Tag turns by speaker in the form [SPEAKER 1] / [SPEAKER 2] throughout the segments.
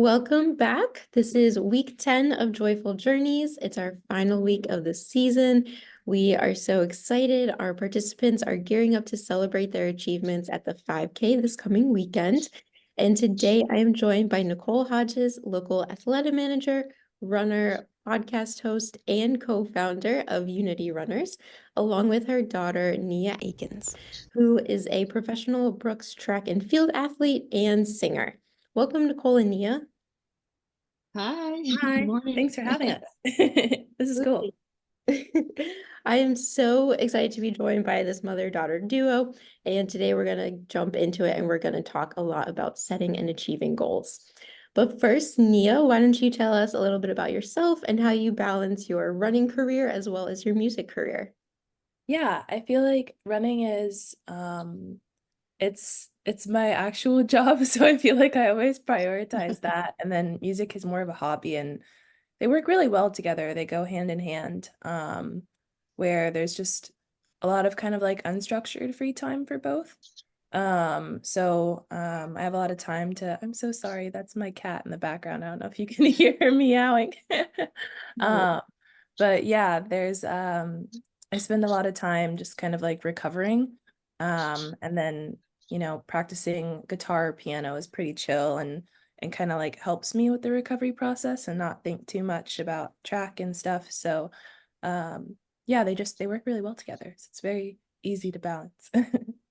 [SPEAKER 1] Welcome back. This is week 10 of Joyful Journeys. It's our final week of the season. We are so excited. Our participants are gearing up to celebrate their achievements at the 5K this coming weekend. And today I am joined by Nicole Hodges, local athletic manager, runner, podcast host, and co-founder of Unity Runners, along with her daughter, Nia Akins, who is a professional Brooks track and field athlete and singer. Welcome, Nicole and Nia.
[SPEAKER 2] Hi, good
[SPEAKER 3] Hi,
[SPEAKER 2] morning.
[SPEAKER 3] thanks for having us. This is cool.
[SPEAKER 1] I am so excited to be joined by this mother-daughter duo, and today we're going to jump into it and we're going to talk a lot about setting and achieving goals. But first, Nia, why don't you tell us a little bit about yourself and how you balance your running career as well as your music career?
[SPEAKER 3] Yeah, I feel like running is it's my actual job, so I feel like I always prioritize that. And then music is more of a hobby and they work really well together. They go hand in hand. Where there's just a lot of kind of like unstructured free time for both. I have a lot of time to, I'm so sorry, that's my cat in the background. I don't know if you can hear her meowing. Um, but yeah, I spend a lot of time just kind of like recovering. And then, practicing guitar or piano is pretty chill and kind of like helps me with the recovery process and not think too much about track and stuff. So, yeah, they work really well together. So it's very easy to balance.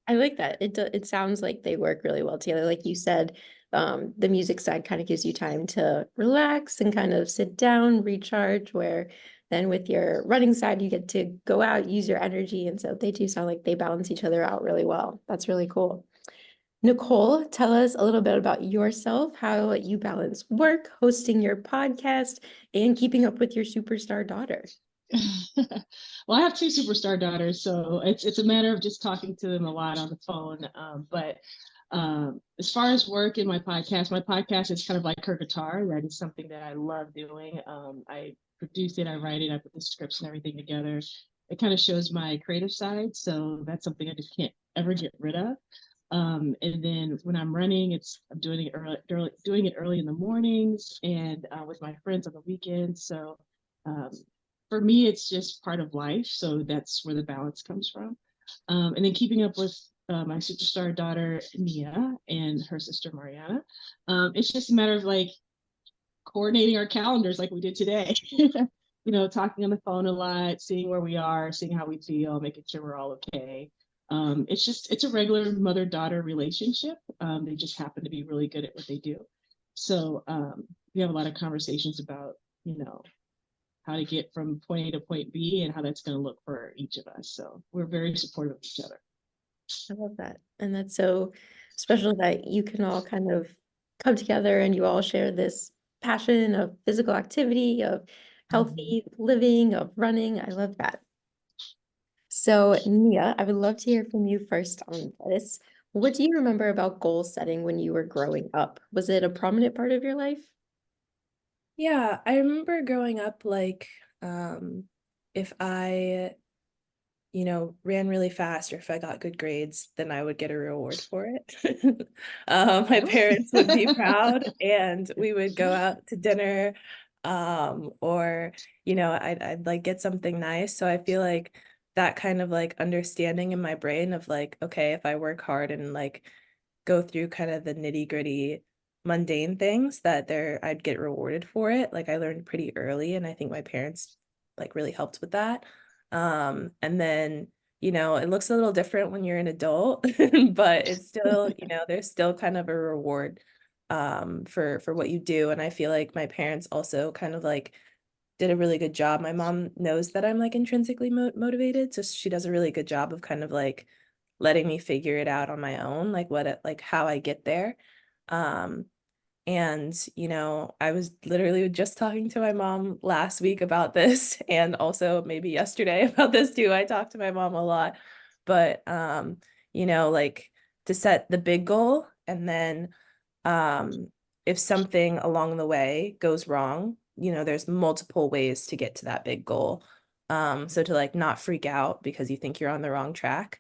[SPEAKER 1] I like that. It sounds like they work really well together. Like you said, the music side kind of gives you time to relax and kind of sit down, recharge, where then with your running side, you get to go out, use your energy. And so they do sound like they balance each other out really well. That's really cool. Nicole, tell us a little bit about yourself, how you balance work, hosting your podcast, and keeping up with your superstar daughter.
[SPEAKER 2] Well, I have two superstar daughters, so it's a matter of just talking to them a lot on the phone. But as far as work in my podcast is kind of like her guitar. That is something that I love doing. I produce it, I write it, I put the scripts and everything together. It kind of shows my creative side, so that's something I just can't ever get rid of. And then when I'm running, I'm doing it early in the mornings and with my friends on the weekends. So um, for me, it's just part of life. So that's where the balance comes from. And then keeping up with my superstar daughter, Nia, and her sister, Mariana. It's just a matter of like coordinating our calendars like we did today. Talking on the phone a lot, seeing where we are, seeing how we feel, making sure we're all okay. It's a regular mother-daughter relationship. They just happen to be really good at what they do. So we have a lot of conversations about, how to get from point A to point B and how that's going to look for each of us. So we're very supportive of each other.
[SPEAKER 1] I love that. And that's so special that you can all kind of come together and you all share this passion of physical activity, of healthy living, of running. I love that. So, Nia, I would love to hear from you first on this. What do you remember about goal setting when you were growing up? Was it a prominent part of your life?
[SPEAKER 3] Yeah, I remember growing up like if I ran really fast or if I got good grades, then I would get a reward for it. My parents would be proud and we would go out to dinner, or, I'd like get something nice. So I feel like that kind of like understanding in my brain of like, okay, if I work hard and like go through kind of the nitty-gritty mundane things I'd get rewarded for it. Like I learned pretty early and I think my parents like really helped with that. And then, it looks a little different when you're an adult, but it's still, there's still kind of a reward for what you do. And I feel like my parents also kind of like did a really good job. My mom knows that I'm like intrinsically motivated, so she does a really good job of kind of like letting me figure it out on my own, like like how I get there. Um, and, I was literally just talking to my mom last week about this and also maybe yesterday about this too. I talked to my mom a lot, but, like to set the big goal and then, um, if something along the way goes wrong, there's multiple ways to get to that big goal. So to like not freak out because you think you're on the wrong track,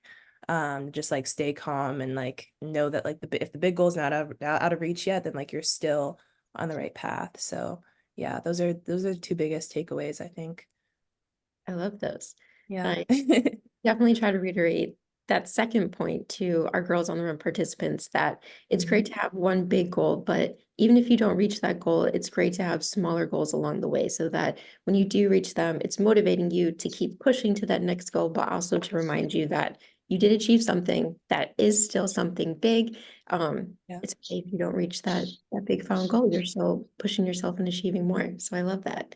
[SPEAKER 3] just like stay calm and like know that like if the big goal's not out of reach yet, then like you're still on the right path. So yeah, those are the two biggest takeaways, I think.
[SPEAKER 1] I love those.
[SPEAKER 3] Yeah.
[SPEAKER 1] Definitely try to reiterate that second point to our Girls on the Run participants, that it's great to have one big goal, but even if you don't reach that goal, it's great to have smaller goals along the way so that when you do reach them, it's motivating you to keep pushing to that next goal, but also to remind you that you did achieve something that is still something big.
[SPEAKER 3] Yeah.
[SPEAKER 1] It's okay if you don't reach that big final goal, you're still pushing yourself and achieving more. So I love that.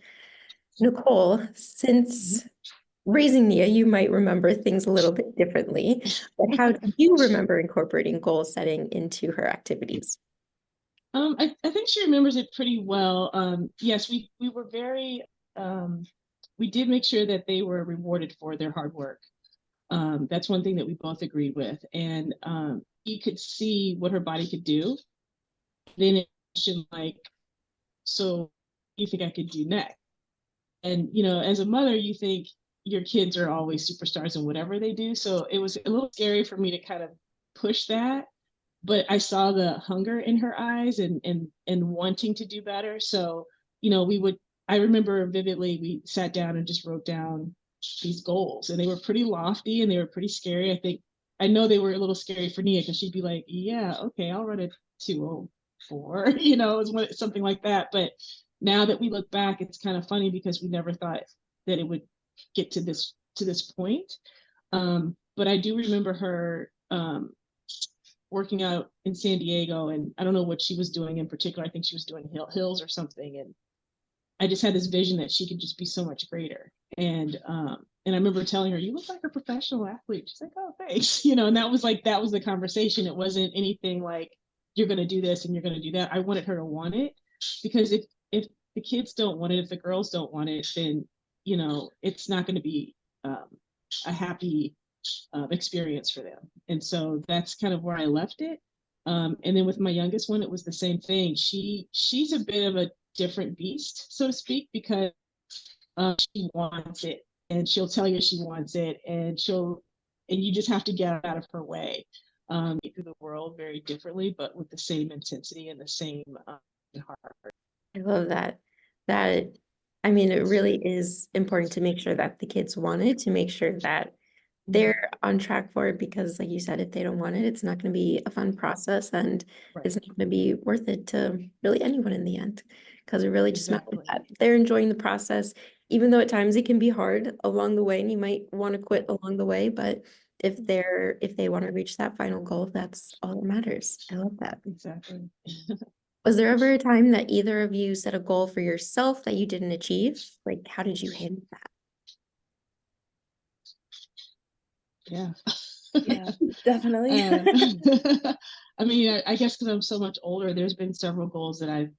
[SPEAKER 1] Nicole, since raising Nia, you might remember things a little bit differently, but how do you remember incorporating goal setting into her activities?
[SPEAKER 2] I think she remembers it pretty well. Yes, we were very we did make sure that they were rewarded for their hard work. That's one thing that we both agreed with, and you could see what her body could do. Then it should like, so what do you think I could do next? And as a mother, you think your kids are always superstars in whatever they do. So it was a little scary for me to kind of push that, but I saw the hunger in her eyes and wanting to do better. So, we would, I remember vividly, we sat down and just wrote down these goals, and they were pretty lofty and they were pretty scary. I know they were a little scary for Nia because she'd be like, yeah, okay, I'll run a 2:04, something like that. But now that we look back, it's kind of funny because we never thought that it would get to this point. But I do remember her working out in San Diego, and I don't know what she was doing in particular. I think she was doing hills or something, and I just had this vision that she could just be so much greater. And I remember telling her, "You look like a professional athlete." She's like, "Oh, thanks," and that was the conversation. It wasn't anything like you're going to do this and you're going to do that. I wanted her to want it, because if the kids don't want it, if the girls don't want it, then it's not going to be a happy experience for them. And so that's kind of where I left it. And then with my youngest one, it was the same thing. She's a bit of a different beast, so to speak, because she wants it, and she'll tell you she wants it, and you just have to get out of her way. Through the world very differently, but with the same intensity and the same heart.
[SPEAKER 1] I love that. That, I mean, it really is important to make sure that the kids want it, to make sure that they're on track for it, because like you said, if they don't want it, it's not going to be a fun process, and it's not going to be worth it to really anyone in the end, because it really just matters that they're enjoying the process, even though at times it can be hard along the way and you might want to quit along the way, but if they want to reach that final goal, that's all that matters. I love that.
[SPEAKER 2] Exactly.
[SPEAKER 1] Was there ever a time that either of you set a goal for yourself that you didn't achieve? Like, how did you handle that?
[SPEAKER 2] Yeah.
[SPEAKER 3] Yeah, definitely.
[SPEAKER 2] I mean, I guess because I'm so much older, there's been several goals that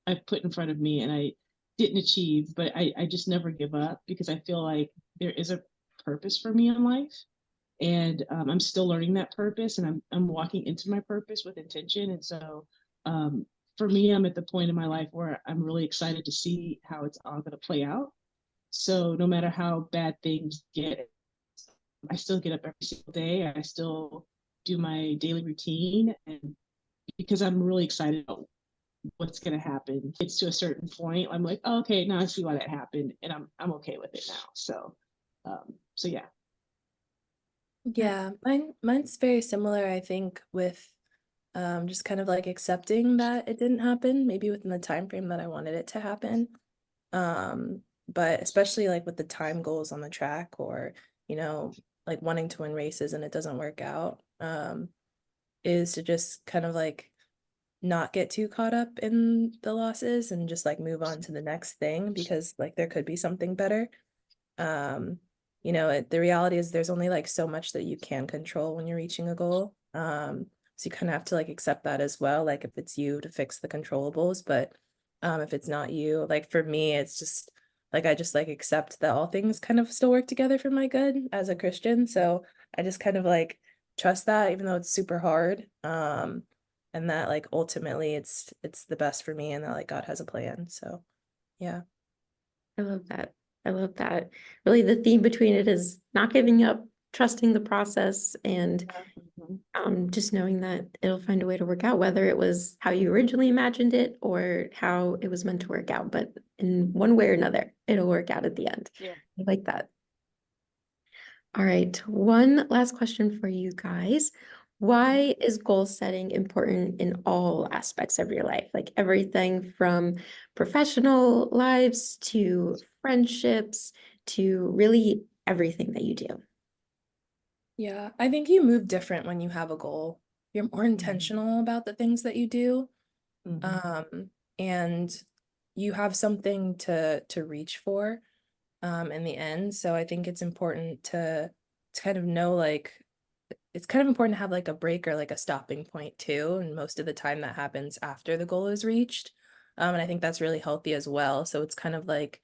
[SPEAKER 2] I've put in front of me and I didn't achieve, but I just never give up, because I feel like there is a purpose for me in life, and I'm still learning that purpose, and I'm walking into my purpose with intention. And so um, for me, I'm at the point in my life where I'm really excited to see how it's all going to play out. So no matter how bad things get, I still get up every single day. I still do my daily routine, and because I'm really excited about what's going to happen. It's to a certain point, I'm like, oh, okay, now I see why that happened, and I'm okay with it now. So yeah.
[SPEAKER 3] Yeah, mine's very similar, I think, with just kind of like accepting that it didn't happen, maybe within the time frame that I wanted it to happen. But especially like with the time goals on the track, or like wanting to win races and it doesn't work out, is to just kind of like not get too caught up in the losses and just like move on to the next thing, because like there could be something better. um the reality is there's only like so much that you can control when you're reaching a goal. So you kind of have to like accept that as well, like if it's you to fix the controllables, but if it's not you, like for me, it's just like I just like accept that all things kind of still work together for my good as a Christian. So I just kind of like trust that, even though it's super hard, and that like ultimately it's the best for me, and that like God has a plan. So yeah.
[SPEAKER 1] I love that. I love that. Really, the theme between it is not giving up, trusting the process and just knowing that it'll find a way to work out, whether it was how you originally imagined it or how it was meant to work out. But in one way or another, it'll work out at the end.
[SPEAKER 2] Yeah.
[SPEAKER 1] I like that. All right, one last question for you guys. Why is goal setting important in all aspects of your life? Like everything from professional lives to friendships to really everything that you do.
[SPEAKER 3] Yeah, I think you move different when you have a goal. You're more intentional about the things that you do. And you have something to reach for in the end. So I think it's important to kind of know, like, it's kind of important to have like a break or like a stopping point too. And most of the time that happens after the goal is reached. And I think that's really healthy as well. So it's kind of like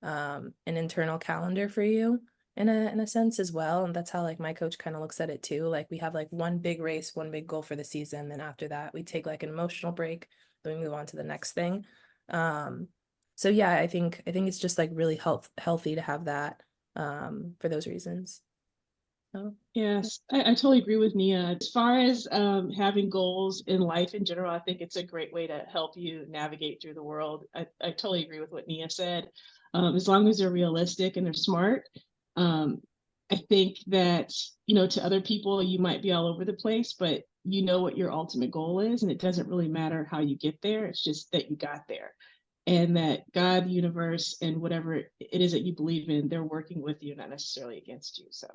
[SPEAKER 3] an internal calendar for you in a sense as well. And that's how like my coach kind of looks at it too. Like we have like one big race, one big goal for the season. Then after that, we take like an emotional break, then we move on to the next thing. So yeah, I think it's just like really healthy to have that for those reasons. So
[SPEAKER 2] Yes, I totally agree with Nia. As far as having goals in life in general, I think it's a great way to help you navigate through the world. I totally agree with what Nia said. As long as they're realistic and they're smart, I think that, to other people, you might be all over the place, but you know what your ultimate goal is, and it doesn't really matter how you get there. It's just that you got there. And that God, the universe, and whatever it is that you believe in, they're working with you, not necessarily against you. So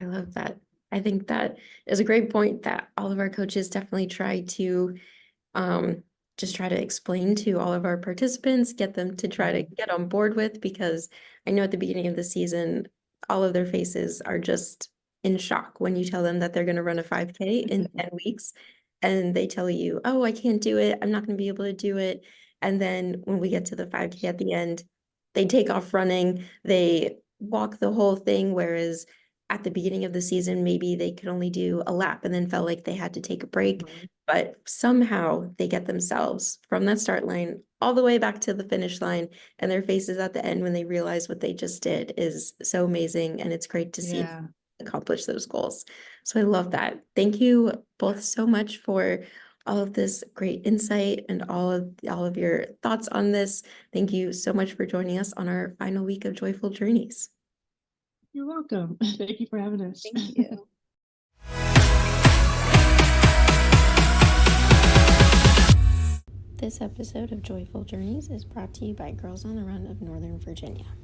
[SPEAKER 1] I love that. I think that is a great point that all of our coaches definitely try to just try to explain to all of our participants, get them to try to get on board with, because I know at the beginning of the season, all of their faces are just in shock when you tell them that they're going to run a 5K in 10 weeks and they tell you, oh, I can't do it. I'm not going to be able to do it. And then when we get to the 5K at the end, they take off running, they walk the whole thing, whereas at the beginning of the season, maybe they could only do a lap and then felt like they had to take a break. But somehow they get themselves from that start line all the way back to the finish line, and their faces at the end when they realize what they just did is so amazing. And it's great to see them accomplish those goals. So I love that. Thank you both so much for all of this great insight and all of your thoughts on this. Thank you so much for joining us on our final week of Joyful Journeys.
[SPEAKER 2] You're welcome. Thank you for having us.
[SPEAKER 3] thank you.
[SPEAKER 1] This episode of Joyful Journeys is brought to you by Girls on the Run of Northern Virginia.